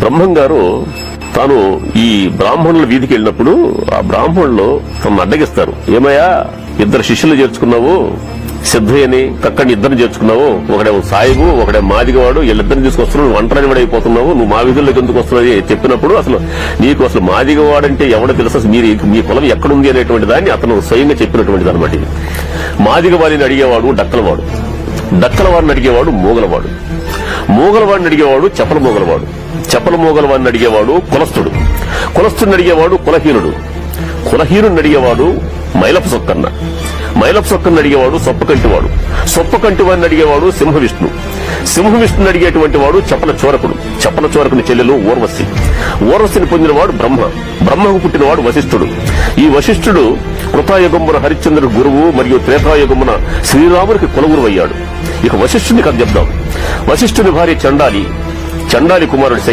బ్రహ్మం గారు తాను ఈ బ్రాహ్మణుల వీధికి వెళ్ళినప్పుడు ఆ బ్రాహ్మణులు తనను అడ్డగిస్తారు. ఏమయ్యా, ఇద్దరు శిష్యులు చేర్చుకున్నావు, సిద్ధయ్యని కక్కడిని ఇద్దరిని చేర్చుకున్నావు, ఒకడే సాయిబు ఒకడే మాదిగవాడు, వీళ్ళిద్దరిని తీసుకొస్తున్నావు, నువ్వు ఒంటరిని వాడైపోతున్నావు, నువ్వు మా వీధుల్లోకి ఎందుకు వస్తున్నావు చెప్పినప్పుడు అసలు నీకు అసలు మాదిగవాడంటే ఎవడో తెలుసు, మీ కులం ఎక్కడుంది అనేటువంటి దాన్ని అతను స్వయంగా చెప్పినటువంటిది అనమాట. ఇది మాదిగవాడిని అడిగేవాడు డక్కలవాడు, డక్కలవాడిని అడిగేవాడు మూగలవాడు, మూగలవాడిని అడిగేవాడు చెప్పల మూగలవాడు, చెప్పల మూగలవాడిని అడిగేవాడు కులస్థుడు, కులస్థుడిని అడిగేవాడు కులహీనుడు, కులహీనుడిని అడిగేవాడు మైలపు సొక్కన్న, మైలపు సొక్కని అడిగేవాడు సొప్పకంటివాడు, సొప్పకంటివాడిని అడిగేవాడు సింహ విష్ణు, సింహ విష్ణుని అడిగేటువంటి వాడు చపల చోరకుడు, చపల చోరకుని చెల్లెలు ఊర్వశి, ఊర్వశిని పొందినవాడు బ్రహ్మ, బ్రహ్మకు పుట్టినవాడు వశిష్ఠుడు. ఈ వశిష్ఠుడు కృతాయుగమున హరిశ్చంద్రుడు గురువు మరియు త్రేతాయుగమున శ్రీరామునికి కులగురువు అయ్యాడు. ఇక వశిష్ఠుని కథ చెప్దాం. వశిష్ఠుని భార్య చండాలి, చండాలి కుమారుడు